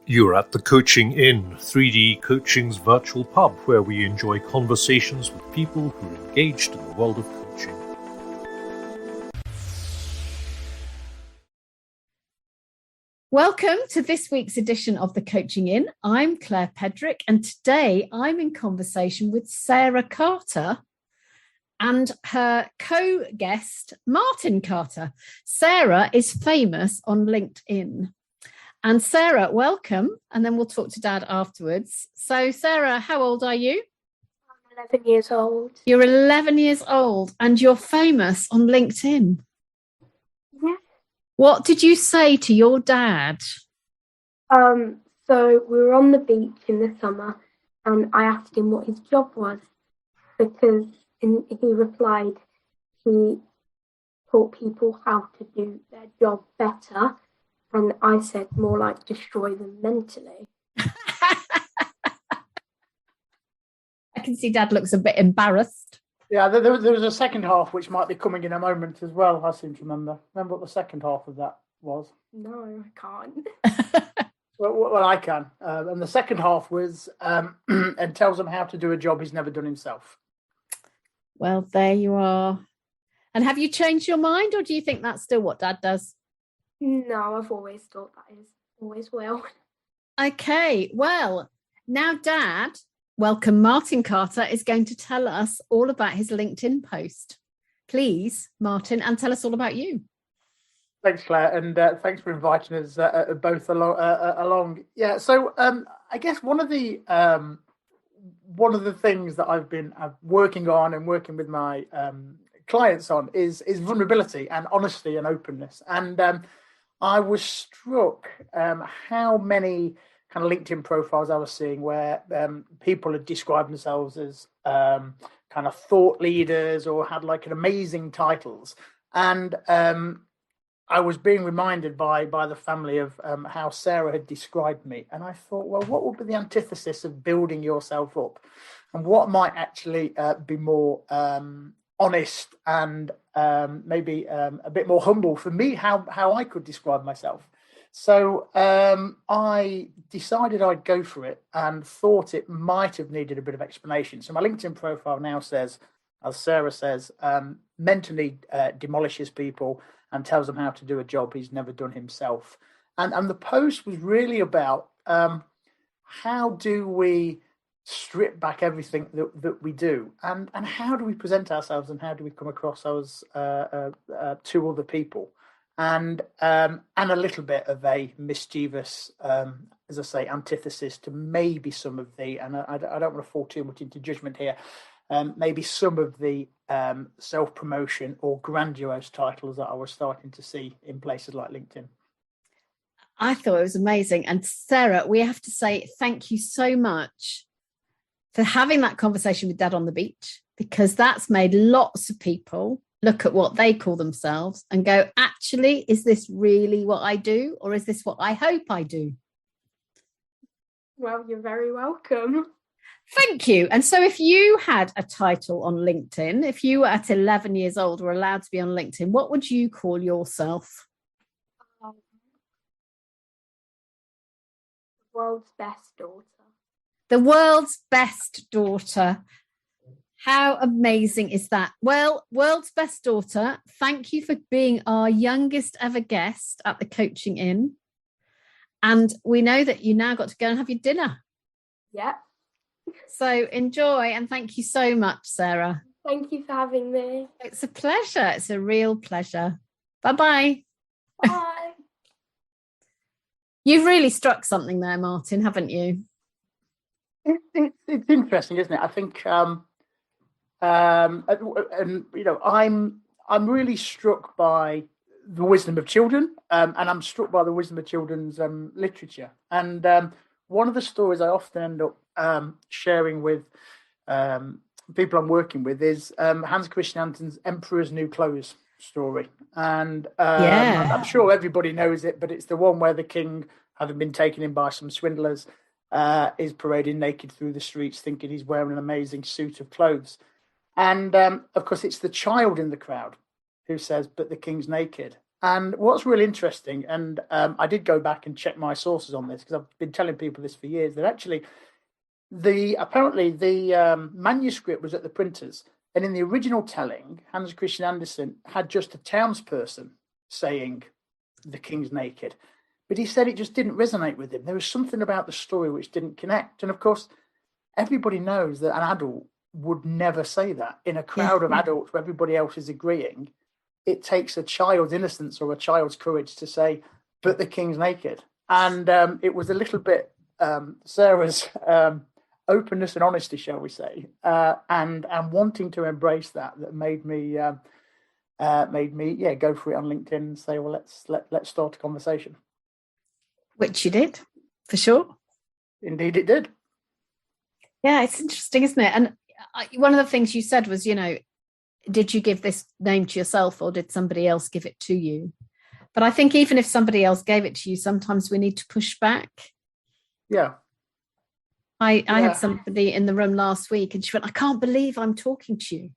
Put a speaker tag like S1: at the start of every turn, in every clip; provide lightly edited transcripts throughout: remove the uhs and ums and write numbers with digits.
S1: You're at the Coaching Inn, 3D Coaching's virtual pub, where we enjoy conversations with people who are engaged in the world of coaching.
S2: Welcome to this week's edition of the Coaching Inn. I'm Claire Pedrick, and today I'm in conversation with Sarah Carter and her co-guest, Martin Carter. Sarah is famous on LinkedIn. And Sarah, welcome, and then we'll talk to Dad afterwards. So Sarah, how old are you?
S3: I'm 11 years old.
S2: You're 11 years old and you're famous on LinkedIn.
S3: Yeah.
S2: What did you say to your dad?
S3: So we were on the beach in the summer and I asked him what his job was because he replied he taught people how to do their job better. And I said more like destroy them mentally.
S2: I can see Dad looks a bit embarrassed.
S4: Yeah, there was a second half which might be coming in a moment as well, I seem to remember. Remember what the second half of that was?
S3: No, I can't.
S4: Well, I can. And the second half was, and tells him how to do a job he's never done himself.
S2: Well, there you are. And have you changed your mind, or do you think that's still what Dad does?
S3: No, I've always thought that is always well.
S2: Okay, well, now Dad, welcome, Martin Carter is going to tell us all about his LinkedIn post. Please, Martin, and tell us all about you.
S4: Thanks, Claire, and thanks for inviting us both along. Yeah, so I guess one of the things that I've been working on and working with my clients on is vulnerability and honesty and openness. And I was struck how many kind of LinkedIn profiles I was seeing where people had described themselves as kind of thought leaders or had like an amazing titles. And I was being reminded by the family of how Sarah had described me. And I thought, well, what would be the antithesis of building yourself up? And what might actually be more honest and maybe a bit more humble for me, how I could describe myself. So I decided I'd go for it and thought it might have needed a bit of explanation. So my LinkedIn profile now says, as Sarah says, mentally demolishes people and tells them how to do a job he's never done himself. And the post was really about how do we strip back everything that we do, and how do we present ourselves, and how do we come across as to other people, and a little bit of a mischievous, as I say, antithesis to maybe some of the, and I don't want to fall too much into judgment here, maybe some of the self-promotion or grandiose titles that I was starting to see in places like LinkedIn.
S2: I thought it was amazing. And Sarah, we have to say thank you so much for having that conversation with Dad on the beach, because that's made lots of people look at what they call themselves and go, actually, is this really what I do? Or is this what I hope I do?
S3: Well, you're very welcome.
S2: Thank you. And so if you had a title on LinkedIn, if you were at 11 years old were allowed to be on LinkedIn, what would you call yourself?
S3: The world's best daughter.
S2: The world's best daughter. How amazing is that? Well, world's best daughter, thank you for being our youngest ever guest at the Coaching Inn. And we know that you now got to go and have your dinner.
S3: Yeah.
S2: So enjoy, and thank you so much, Sarah.
S3: Thank you for having me.
S2: It's a pleasure. It's a real pleasure. Bye-bye.
S3: Bye.
S2: You've really struck something there, Martin, haven't you?
S4: It's interesting, isn't it? I think, and you know, I'm really struck by the wisdom of children, and I'm struck by the wisdom of children's literature. And one of the stories I often end up sharing with people I'm working with is Hans Christian Andersen's Emperor's New Clothes story. And I'm sure everybody knows it, but it's the one where the king, having been taken in by some swindlers, is parading naked through the streets thinking he's wearing an amazing suit of clothes. And of course, it's the child in the crowd who says, but the king's naked. And what's really interesting, and I did go back and check my sources on this because I've been telling people this for years, that actually apparently the manuscript was at the printers, and in the original telling, Hans Christian Andersen had just a townsperson saying the king's naked, but he said it just didn't resonate with him. There was something about the story which didn't connect. And of course, everybody knows that an adult would never say that in a crowd of adults where everybody else is agreeing. It takes a child's innocence or a child's courage to say, but the king's naked. And it was a little bit Sarah's openness and honesty, shall we say, and wanting to embrace that made me go for it on LinkedIn and say, well, let's start a conversation.
S2: Which you did, for sure.
S4: Indeed, it did.
S2: Yeah, it's interesting, isn't it? And one of the things you said was, did you give this name to yourself or did somebody else give it to you? But I think even if somebody else gave it to you, sometimes we need to push back.
S4: Yeah.
S2: I had somebody in the room last week and she went, I can't believe I'm talking to you.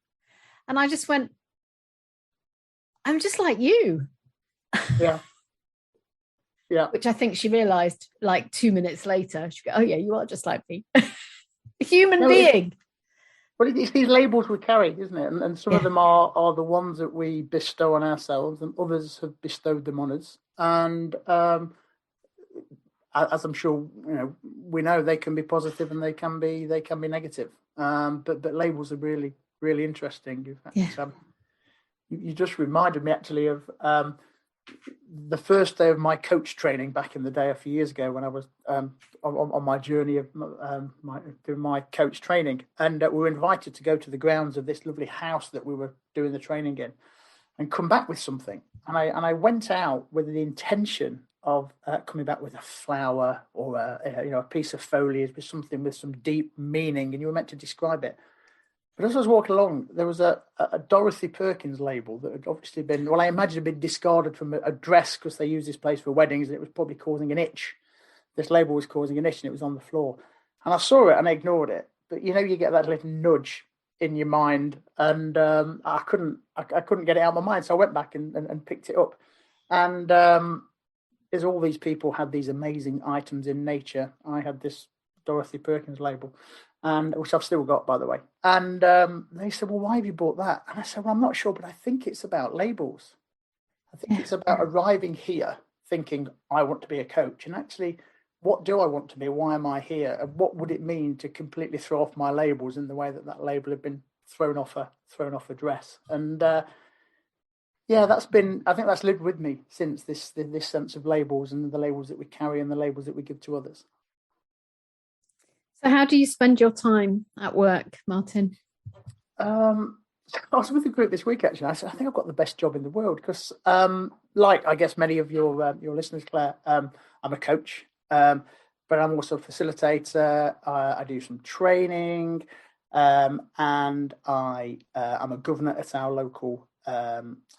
S2: And I just went, I'm just like you.
S4: Yeah. Yeah.
S2: Which I think she realised like 2 minutes later. She go, oh yeah, you are just like me. A human being.
S4: Well, it's these labels we carry, isn't it? And some of them are the ones that we bestow on ourselves, and others have bestowed them on us. And as I'm sure we know, they can be positive and they can be negative. But labels are really, really interesting. In fact, you just reminded me actually of the first day of my coach training back in the day a few years ago when I was on my journey of doing my coach training, and we were invited to go to the grounds of this lovely house that we were doing the training in and come back with something. And I went out with the intention of coming back with a flower or a piece of foliage with something with some deep meaning, and you were meant to describe it. But as I was walking along, there was a Dorothy Perkins label that had obviously been, well, I imagine had been discarded from a dress because they use this place for weddings, and it was probably causing an itch. This label was causing an itch, and it was on the floor. And I saw it and I ignored it. But you get that little nudge in your mind, and I couldn't get it out of my mind. So I went back and picked it up. And as all these people had these amazing items in nature, I had this Dorothy Perkins label, and which I've still got, by the way. And they said, well, why have you bought that? And I said, well, I'm not sure, but I think it's about labels. I think it's about arriving here thinking I want to be a coach, and actually, what do I want to be? Why am I here? And what would it mean to completely throw off my labels in the way that label had been thrown off a dress? And I think that's lived with me since, this sense of labels and the labels that we carry and the labels that we give to others.
S2: So how do you spend your time at work, Martin?
S4: I was with a group this week, actually. I said, I think I've got the best job in the world because, like I guess many of your listeners, Claire, I'm a coach, but I'm also a facilitator. I do some training, and I'm a governor at our local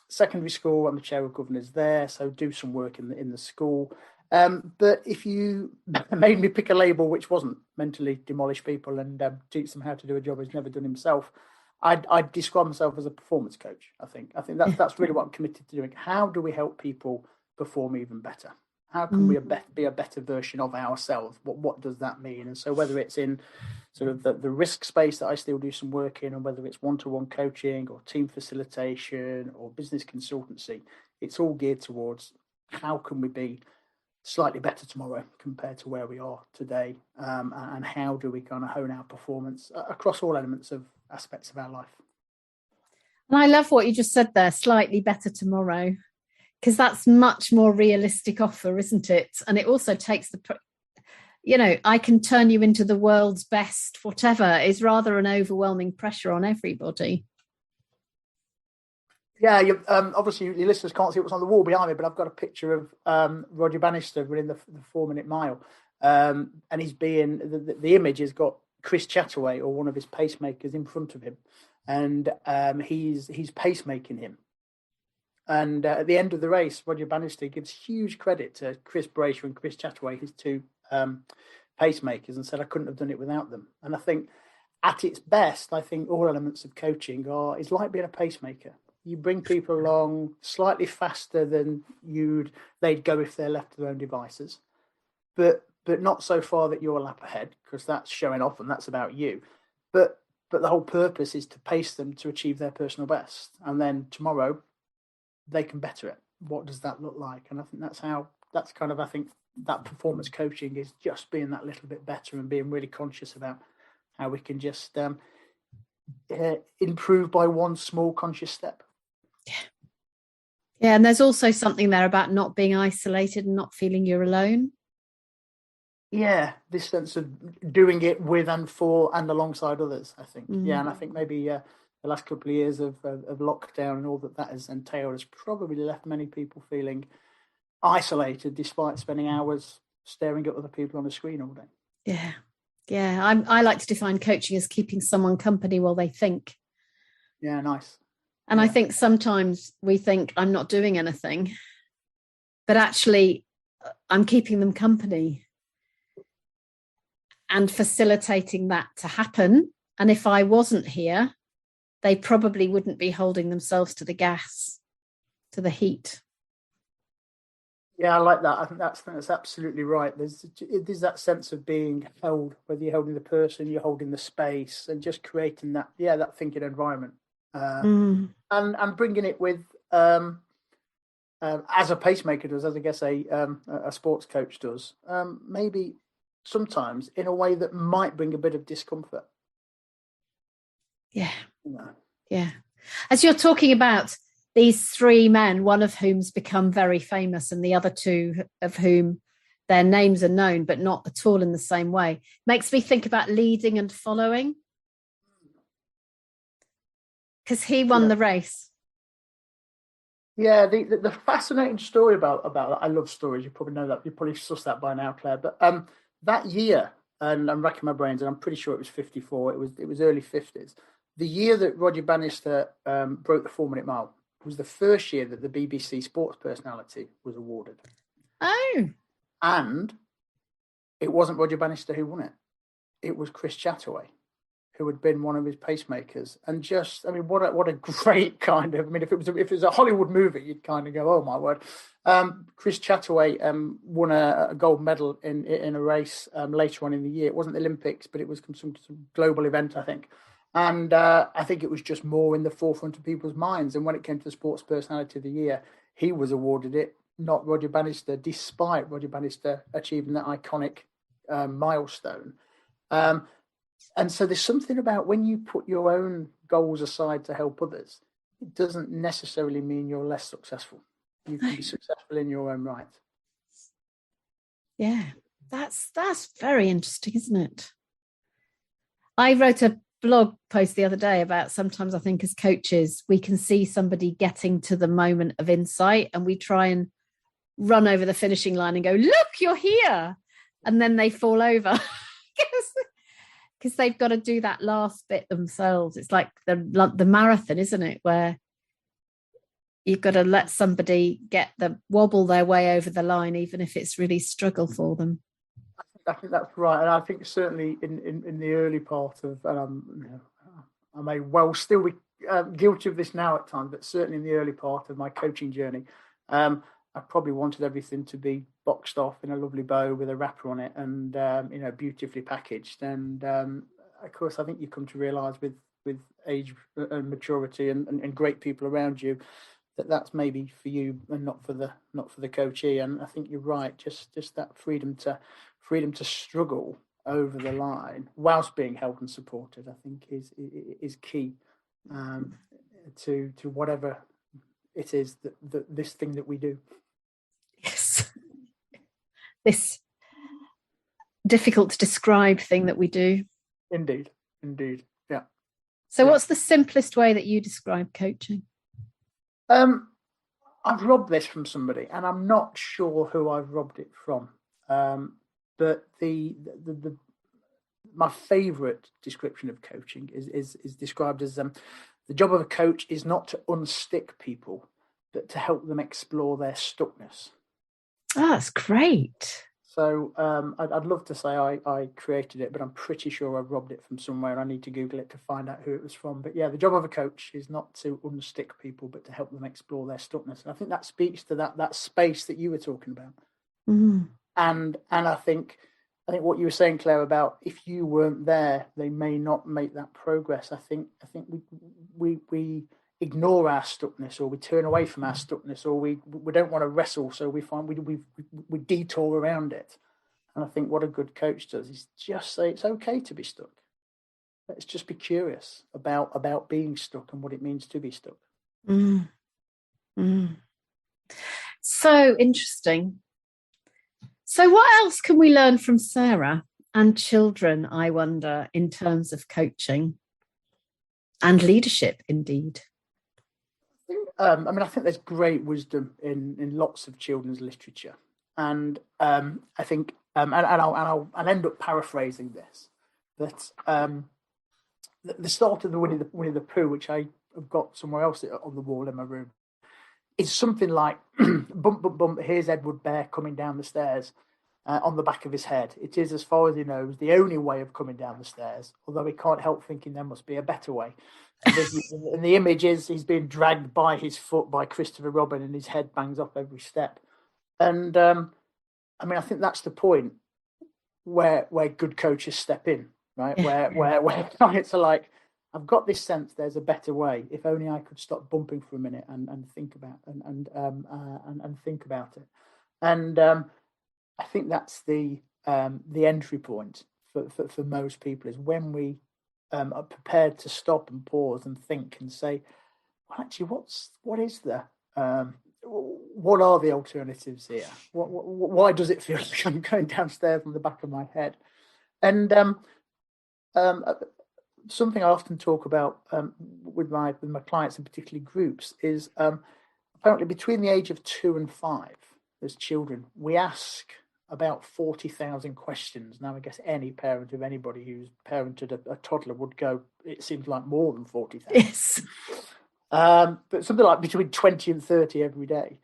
S4: secondary school. I'm the chair of governors there, so do some work in the school. But if you made me pick a label which wasn't mentally demolish people and teach them how to do a job he's never done himself, I'd describe myself as a performance coach. I think that's really what I'm committed to doing. How do we help people perform even better? How can we be a better version of ourselves? What does that mean? And so whether it's in sort of the risk space that I still do some work in, or whether it's one-to-one coaching or team facilitation or business consultancy, it's all geared towards how can we be slightly better tomorrow compared to where we are today, and how do we kind of hone our performance across all aspects of our life.
S2: And I love what you just said there, slightly better tomorrow, because that's much more realistic offer, isn't it? And it also takes I can turn you into the world's best, whatever, is rather an overwhelming pressure on everybody.
S4: Yeah, obviously your listeners can't see what's on the wall behind me, but I've got a picture of Roger Bannister running the 4-minute mile, and he's being the image has got Chris Chataway or one of his pacemakers in front of him, and he's pacemaking him. And at the end of the race, Roger Bannister gives huge credit to Chris Brayshaw and Chris Chataway, his two pacemakers, and said I couldn't have done it without them. And I think at its best, I think all elements of coaching is like being a pacemaker. You bring people along slightly faster than they'd go if they're left to their own devices, but not so far that you're a lap ahead, because that's showing off and that's about you. But the whole purpose is to pace them to achieve their personal best, and then tomorrow they can better it. What does that look like? And I think that's kind of, I think that performance coaching is just being that little bit better and being really conscious about how we can just improve by one small conscious step.
S2: Yeah, and there's also something there about not being isolated and not feeling you're alone.
S4: Yeah, this sense of doing it with and for and alongside others, I think. Yeah, and I think maybe the last couple of years of lockdown and all that has entailed has probably left many people feeling isolated, despite spending hours staring at other people on a screen all day.
S2: Yeah. I like to define coaching as keeping someone company while they think.
S4: Yeah, nice.
S2: And I think sometimes we think I'm not doing anything, but actually I'm keeping them company and facilitating that to happen. And if I wasn't here, they probably wouldn't be holding themselves to the gas, to the heat.
S4: Yeah, I like that. I think that's absolutely right. There's that sense of being held, whether you're holding the person, you're holding the space, and just creating that thinking environment, and bringing it with as a pacemaker does, as I guess a sports coach does, maybe sometimes in a way that might bring a bit of discomfort.
S2: Yeah. As you're talking about these three men, one of whom's become very famous and the other two of whom their names are known, but not at all in the same way, makes me think about leading and following. Because he won the race. Yeah,
S4: the fascinating story about that, I love stories, you probably know that, you probably sussed that by now, Claire, but that year, and I'm racking my brains, and I'm pretty sure it was 54, it was early 50s, the year that Roger Bannister broke the 4-minute mile was the first year that the BBC Sports Personality was awarded.
S2: Oh.
S4: And it wasn't Roger Bannister who won it. It was Chris Chataway, who had been one of his pacemakers. And just, I mean, what a great kind of, I mean, if it was a Hollywood movie, you'd kind of go, oh my word. Chris Chataway won a gold medal in a race later on in the year. It wasn't the Olympics, but it was some global event, I think. And I think it was just more in the forefront of people's minds. And when it came to the Sports Personality of the Year, he was awarded it, not Roger Bannister, despite Roger Bannister achieving that iconic milestone. And so there's something about when you put your own goals aside to help others, it doesn't necessarily mean you're less successful. You can be successful in your own right.
S2: Yeah, that's very interesting, isn't it? I wrote a blog post the other day about sometimes I think as coaches, we can see somebody getting to the moment of insight and we try and run over the finishing line and go, look, you're here. And then they fall over because they've got to do that last bit themselves. It's like the marathon, isn't it? Where you've got to let somebody wobble their way over the line, even if it's really struggle for them.
S4: I think that's right, and I think certainly in the early part of, I may well still be guilty of this now at times, but certainly in the early part of my coaching journey, I probably wanted everything to be boxed off in a lovely bow with a wrapper on it, and beautifully packaged. And of course, I think you come to realise with age and maturity and great people around you that that's maybe for you and not for the coachee. And I think you're right. Just that freedom to struggle over the line whilst being held and supported, I think is key to whatever it is that this thing that we do.
S2: Yes, this difficult to describe thing that we do.
S4: Indeed, yeah.
S2: So, what's the simplest way that you describe coaching?
S4: I've robbed this from somebody, and I'm not sure who I've robbed it from. But my favourite description of coaching is described as the job of a coach is not to unstick people, but to help them explore their stuckness.
S2: Oh, that's great.
S4: So I'd love to say I created it, but I'm pretty sure I've robbed it from somewhere, and I need to Google it to find out who it was from. But yeah, the job of a coach is not to unstick people, but to help them explore their stuckness. And I think that speaks to that space that you were talking about.
S2: Mm.
S4: And I think what you were saying, Claire, about if you weren't there, they may not make that progress. I think we ignore our stuckness, or we turn away from our stuckness, or we don't want to wrestle, so we find we detour around it. And I think what a good coach does is just say it's okay to be stuck. Let's just be curious about being stuck and what it means to be stuck.
S2: Mm. Mm. So interesting. So what else can we learn from Sarah and children, I wonder, in terms of coaching and leadership, indeed?
S4: I think there's great wisdom in lots of children's literature, and I think, and I'll end up paraphrasing this, that the start of the Winnie the Pooh, which I have got somewhere else on the wall in my room, is something like bump, bump, bump. Here's Edward Bear coming down the stairs on the back of his head. It is, as far as he knows, the only way of coming down the stairs, although he can't help thinking there must be a better way. And the image is he's being dragged by his foot by Christopher Robin, and his head bangs off every step. And I think that's the point where good coaches step in, right?
S2: Yeah.
S4: Where clients are like, I've got this sense there's a better way. If only I could stop bumping for a minute and think about and think about it. And I think that's the entry point for most people, is when we are prepared to stop and pause and think and say, well, actually, what is there? What are the alternatives here? Why does it feel like I'm going downstairs on the back of my head? And something I often talk about with my clients, and particularly groups, is apparently between the age of 2 and 5, as children, we ask about 40,000 questions. Now, I guess any parent of anybody who's parented a toddler would go, it seems like more than 40,000.
S2: Yes.
S4: But something like between 20 and 30 every day.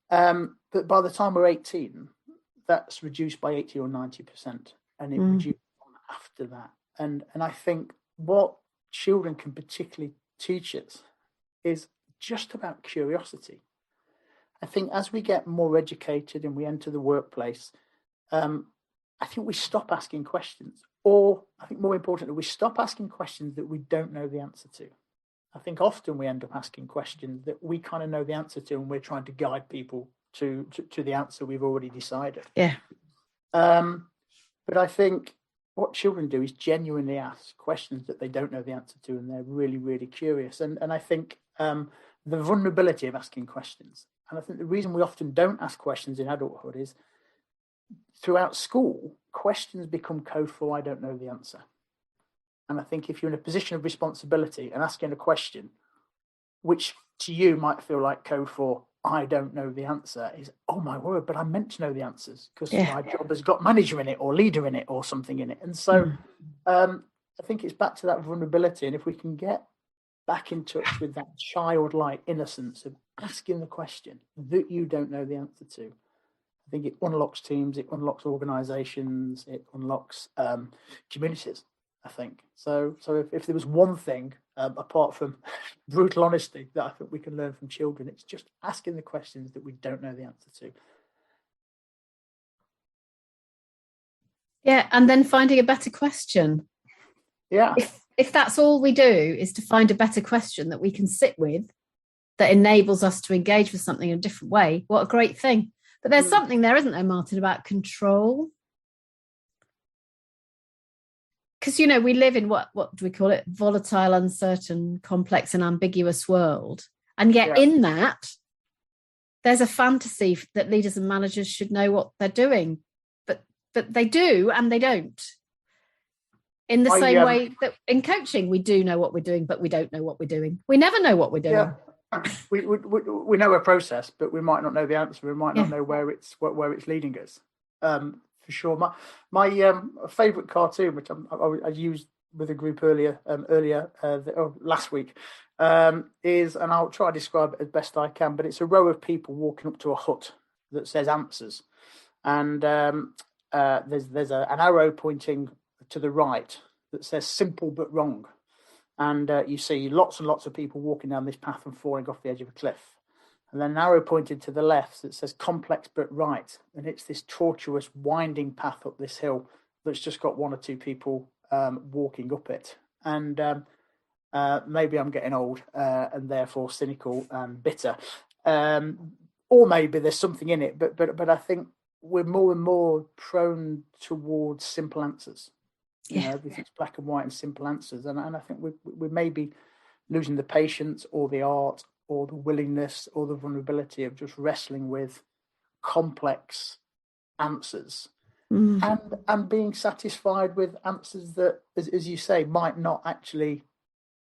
S4: But by the time we're 18, that's reduced by 80 or 90%. And it reduces after that. And I think what children can particularly teach us is just about curiosity. I think as we get more educated and we enter the workplace, I think we stop asking questions, or I think more importantly, we stop asking questions that we don't know the answer to. I think often we end up asking questions that we kind of know the answer to, and we're trying to guide people to the answer we've already decided.
S2: Yeah.
S4: But I think what children do is genuinely ask questions that they don't know the answer to, and they're really, really curious. And I think the vulnerability of asking questions, and I think the reason we often don't ask questions in adulthood is throughout school, questions become code for I don't know the answer. And I think if you're in a position of responsibility and asking a question, which to you might feel like code for I don't know the answer, is, oh my word, but I'm meant to know the answers because my job has got manager in it or leader in it or something in it. And so I think it's back to that vulnerability. And if we can get back in touch with that childlike innocence of asking the question that you don't know the answer to, I think it unlocks teams, it unlocks organizations, it unlocks communities, I think. So if there was one thing, apart from brutal honesty, that I think we can learn from children, it's just asking the questions that we don't know the answer to.
S2: Yeah, and then finding a better question.
S4: Yeah.
S2: If that's all we do is to find a better question that we can sit with, that enables us to engage with something in a different way, what a great thing. But there's something there, isn't there, Martin, about control? Because, we live in what do we call it? Volatile, uncertain, complex and ambiguous world. And yet in that, there's a fantasy that leaders and managers should know what they're doing. But they do and they don't. In the same way that in coaching, we do know what we're doing, but we don't know what we're doing. We never know what we're doing.
S4: Yeah. We know a process, but we might not know the answer. We might not know where it's leading us. For sure. My favourite cartoon, which I used with a group earlier last week, is, and I'll try to describe it as best I can, but it's a row of people walking up to a hut that says answers, and there's an arrow pointing to the right that says simple but wrong. And you see lots and lots of people walking down this path and falling off the edge of a cliff. And then an arrow pointed to the left that says complex but right. And it's this tortuous, winding path up this hill that's just got one or two people walking up it. And maybe I'm getting old and therefore cynical and bitter. Or maybe there's something in it. But I think we're more and more prone towards simple answers. You know, everything's black and white and simple answers. And I think we may be losing the patience or the art or the willingness or the vulnerability of just wrestling with complex answers and being satisfied with answers that, as you say, might not actually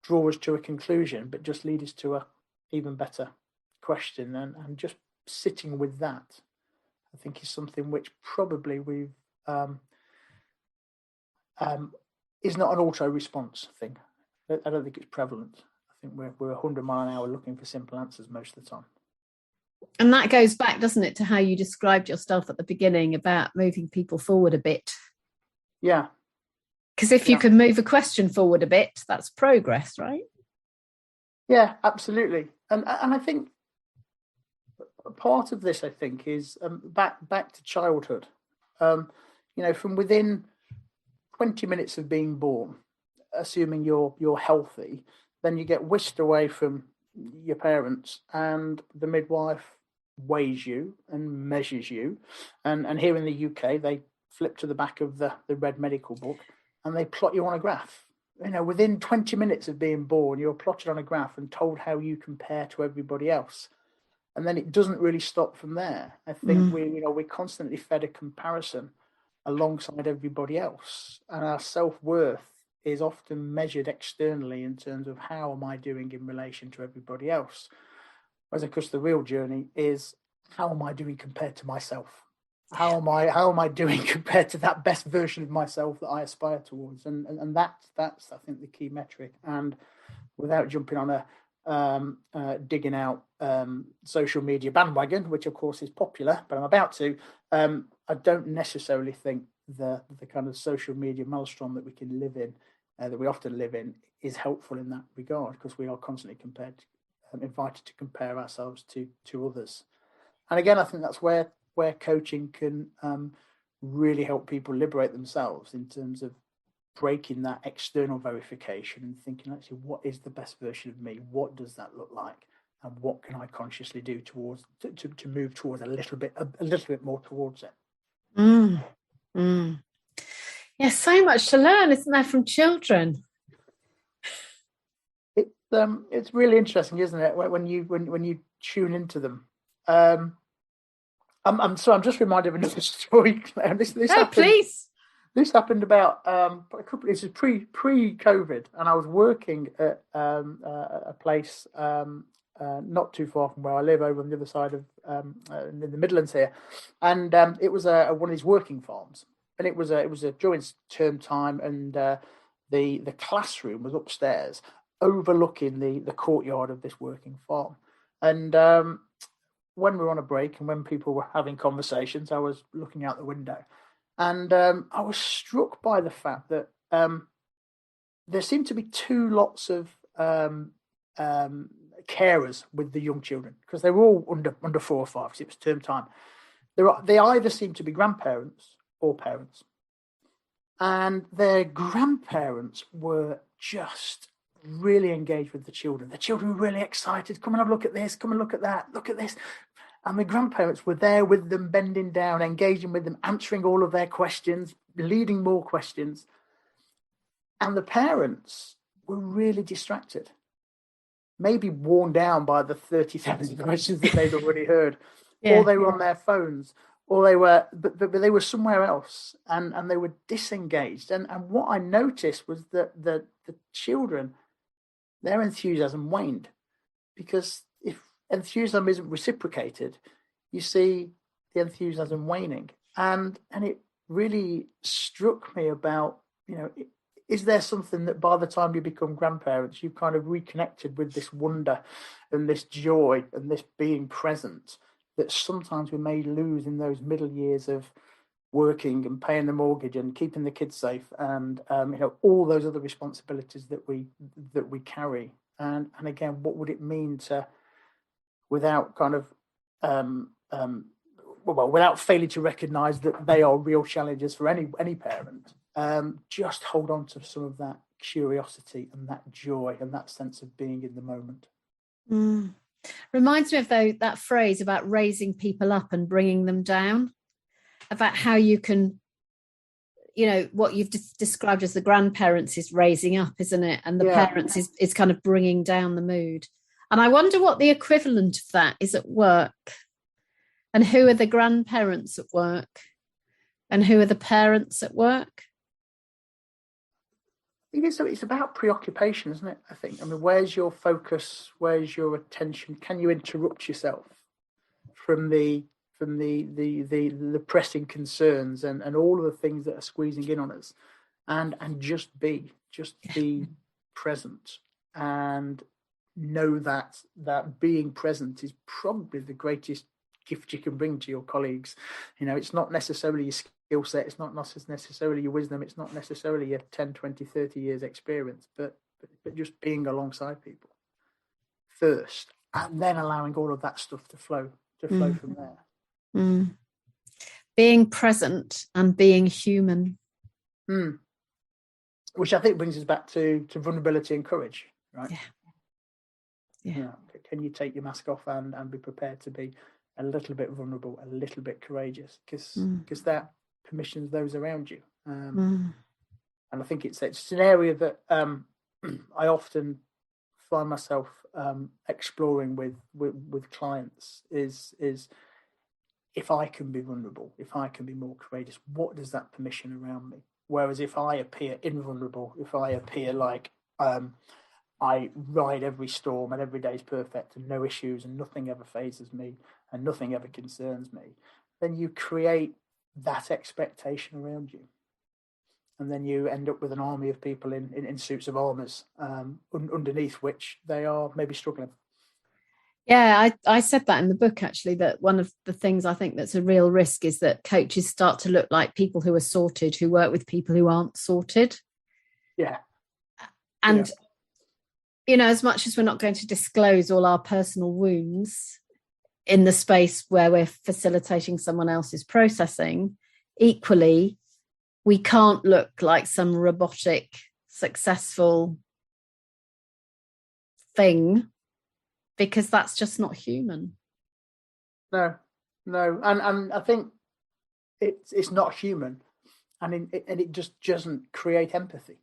S4: draw us to a conclusion, but just lead us to a even better question. And just sitting with that, I think, is something which probably we've is not an auto response thing. I don't think it's prevalent. I think we're 100 miles an hour looking for simple answers most of the time.
S2: And that goes back, doesn't it, to how you described yourself at the beginning about moving people forward a bit.
S4: Yeah.
S2: Because if you can move a question forward a bit, that's progress, right?
S4: Yeah, absolutely. And I think part of this, I think, is back to childhood. You know, from within 20 minutes of being born, assuming you're healthy, then you get whisked away from your parents and the midwife weighs you and measures you. And here in the UK, they flip to the back of the red medical book and they plot you on a graph. You know, within 20 minutes of being born, you're plotted on a graph and told how you compare to everybody else. And then it doesn't really stop from there. I think we're constantly fed a comparison alongside everybody else. And our self-worth is often measured externally in terms of how am I doing in relation to everybody else. Whereas, of course, the real journey is how am I doing compared to myself? How am I doing compared to that best version of myself that I aspire towards? And that's I think the key metric. And without jumping on a digging out social media bandwagon, which of course is popular, but I'm about to. I don't necessarily think the kind of social media maelstrom that we can live in, that we often live in, is helpful in that regard, because we are constantly invited to compare ourselves to others. And again, I think that's where coaching can really help people liberate themselves in terms of breaking that external verification and thinking, actually, what is the best version of me? What does that look like? And what can I consciously do towards to move towards a little bit more towards it?
S2: Yeah, so much to learn, isn't there, from children?
S4: It's really interesting, isn't it, when you tune into them. I'm just reminded of another story. This happened,
S2: please.
S4: This happened about a couple. This is pre-COVID, and I was working at a place not too far from where I live, over on the other side of in the Midlands here, and it was one of these working farms, and it was during term time, and the classroom was upstairs, overlooking the courtyard of this working farm, and when we were on a break and when people were having conversations, I was looking out the window, and I was struck by the fact that there seemed to be two lots of carers with the young children, because they were all under 4 or 5, because it was term time. They either seemed to be grandparents or parents, and their grandparents were just really engaged with the children. The children were really excited. Come and have a look at this. Come and look at that. Look at this. And the grandparents were there with them, bending down, engaging with them, answering all of their questions, leading more questions. And the parents were really distracted, maybe worn down by the 30,000 questions that they'd already heard, or they were on their phones, or they were, but they were somewhere else, and they were disengaged. And what I noticed was that the children, their enthusiasm waned, because if enthusiasm isn't reciprocated, you see the enthusiasm waning. And it really struck me about, is there something that by the time you become grandparents, you've kind of reconnected with this wonder and this joy and this being present that sometimes we may lose in those middle years of working and paying the mortgage and keeping the kids safe, and all those other responsibilities that we carry. And again, what would it mean to, without kind of without failing to recognise that they are real challenges for any parent, just hold on to some of that curiosity and that joy and that sense of being in the moment.
S2: Reminds me of that phrase about raising people up and bringing them down, about how you can, what you've described as the grandparents is raising up, isn't it? And the parents is kind of bringing down the mood. And I wonder what the equivalent of that is at work. And who are the grandparents at work? And who are the parents at work?
S4: It's about preoccupation, isn't it? I think. I mean, where's your focus? Where's your attention? Can you interrupt yourself from the pressing concerns and all of the things that are squeezing in on us, and just be present, and know that being present is probably the greatest gift you can bring to your colleagues. It's not necessarily your skill set, it's not necessarily your wisdom, it's not necessarily your 10, 20, 30 years experience, but just being alongside people first, and then allowing all of that stuff to flow from there.
S2: Being present and being human.
S4: Which I think brings us back to vulnerability and courage, right? Yeah. Can you take your mask off and be prepared to be a little bit vulnerable, a little bit courageous, because that permissions those around you. And I think it's an area that I often find myself exploring with clients is if I can be vulnerable, if I can be more courageous, what does that permission around me? Whereas if I appear invulnerable, if I appear like I ride every storm and every day is perfect and no issues and nothing ever phases me and nothing ever concerns me, then you create that expectation around you. And then you end up with an army of people in suits of armours underneath which they are maybe struggling.
S2: Yeah, I said that in the book, actually, that one of the things I think that's a real risk is that coaches start to look like people who are sorted, who work with people who aren't sorted.
S4: Yeah.
S2: And, as much as we're not going to disclose all our personal wounds in the space where we're facilitating someone else's processing, equally, we can't look like some robotic, successful thing, because that's just not human.
S4: No, and I think it's not human, and it just doesn't create empathy,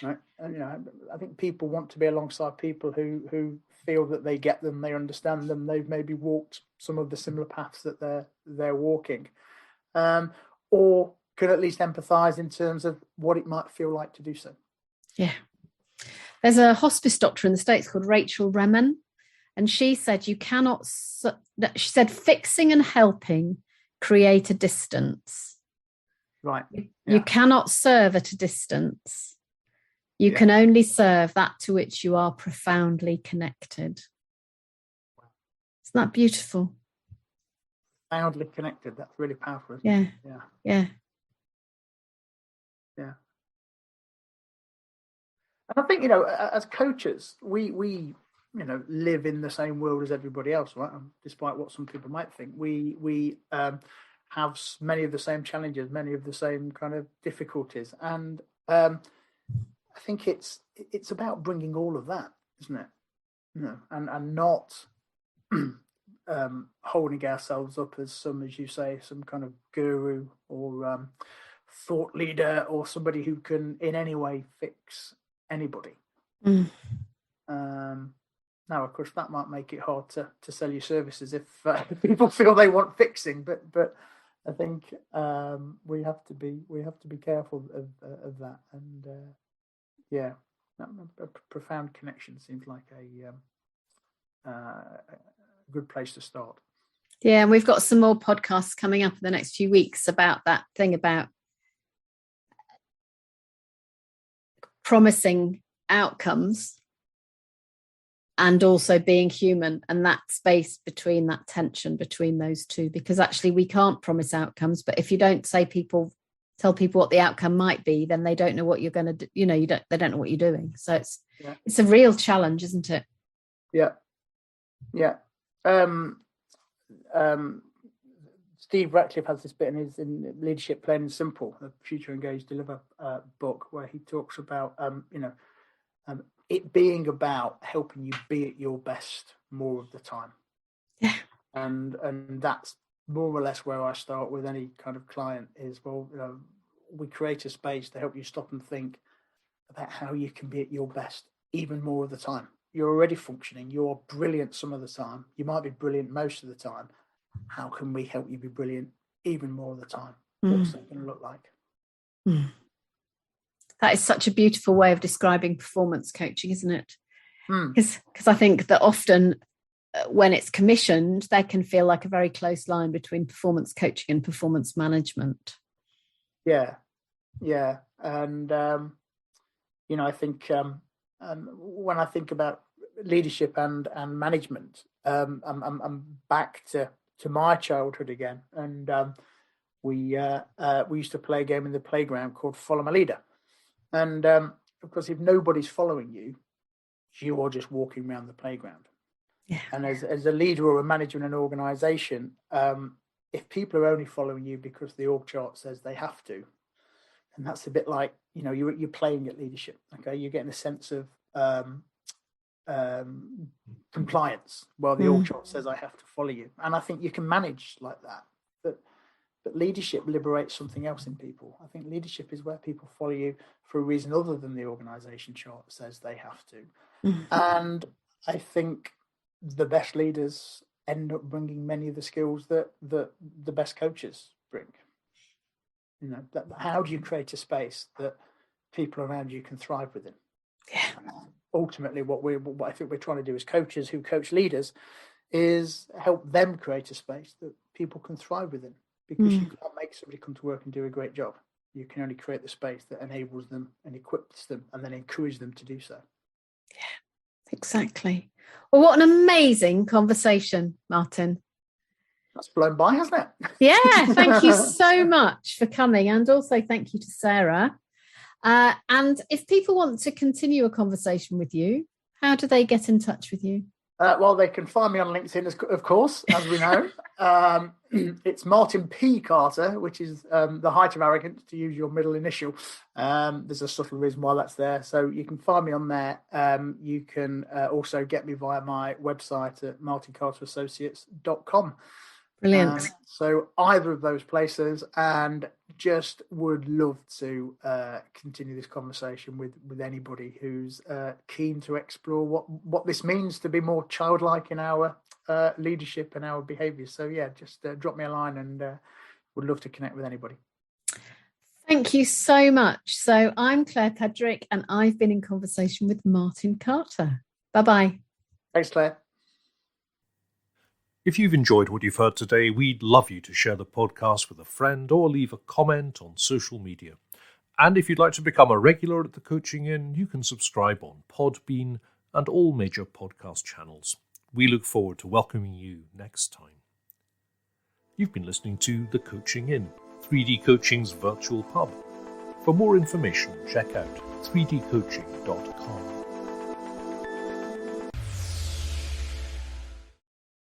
S4: right? And I think people want to be alongside people who feel that they get them, they understand them, they've maybe walked some of the similar paths that they're walking, or could at least empathise in terms of what it might feel like to do so.
S2: Yeah, there's a hospice doctor in the States called Rachel Remen. And she said, she said, fixing and helping create a distance.
S4: Right.
S2: You cannot serve at a distance. You can only serve that to which you are profoundly connected. Isn't that beautiful?
S4: Profoundly connected. That's really powerful.
S2: Yeah.
S4: And I think, as coaches, we live in the same world as everybody else, right? Despite what some people might think, we have many of the same challenges, many of the same kind of difficulties, and I think it's about bringing all of that, isn't it? And not holding ourselves up as as you say, some kind of guru or thought leader or somebody who can in any way fix anybody. Now, of course, that might make it hard to sell your services if people feel they want fixing. But I think we have to be careful of that. And a profound connection seems like a good place to start.
S2: Yeah, and we've got some more podcasts coming up in the next few weeks about that thing about promising outcomes and also being human, and that space between, that tension between those two, because actually we can't promise outcomes, but if you don't tell people what the outcome might be, then they don't know what you're going to do. They don't know what you're doing. So it's a real challenge, isn't it?
S4: Yeah. Steve Ratcliffe has this bit in Leadership Plain and Simple, the Future Engaged Deliver book, where he talks about it being about helping you be at your best more of the time.
S2: Yeah.
S4: And that's more or less where I start with any kind of client is, we create a space to help you stop and think about how you can be at your best even more of the time. You're already functioning. You're brilliant some of the time. You might be brilliant most of the time. How can we help you be brilliant even more of the time? What's that going to look like?
S2: That is such a beautiful way of describing performance coaching, isn't it? Because I think that often when it's commissioned, there can feel like a very close line between performance coaching and performance management.
S4: Yeah. And, I think when I think about leadership and management, I'm back to my childhood again. And we used to play a game in the playground called Follow My Leader. And of course, if nobody's following you, you are just walking around the playground.
S2: Yeah. And
S4: as a leader or a manager in an organization, if people are only following you because the org chart says they have to, and that's a bit like, you're playing at leadership. Okay, you're getting a sense of compliance while the org chart says I have to follow you. And I think you can manage like that. But leadership liberates something else in people. I think leadership is where people follow you for a reason other than the organization chart says they have to. And I think the best leaders end up bringing many of the skills that the best coaches bring. How do you create a space that people around you can thrive within?
S2: Yeah.
S4: Ultimately, what I think we're trying to do as coaches who coach leaders is help them create a space that people can thrive within. Because you can't make somebody come to work and do a great job. You can only create the space that enables them and equips them and then encourage them to do so.
S2: Yeah, exactly. Well, what an amazing conversation, Martin.
S4: That's blown by, hasn't it?
S2: Yeah, thank you so much for coming. And also thank you to Sarah. And if people want to continue a conversation with you, how do they get in touch with you?
S4: Well, they can find me on LinkedIn, of course, as we know. It's Martin P. Carter, which is the height of arrogance, to use your middle initial. There's a subtle reason why that's there. So you can find me on there. You can also get me via my website at martincarterassociates.com.
S2: Brilliant.
S4: So either of those places, and just would love to continue this conversation with anybody who's keen to explore what this means to be more childlike in our leadership and our behaviours. So yeah, just drop me a line, and would love to connect with anybody.
S2: Thank you so much. So I'm Claire Pedrick, and I've been in conversation with Martin Carter. Bye-bye.
S4: Thanks, Claire.
S1: If you've enjoyed what you've heard today, we'd love you to share the podcast with a friend or leave a comment on social media. And if you'd like to become a regular at the Coaching Inn, you can subscribe on Podbean and all major podcast channels. We look forward to welcoming you next time. You've been listening to The Coaching Inn, 3D Coaching's virtual pub. For more information, check out 3dcoaching.com.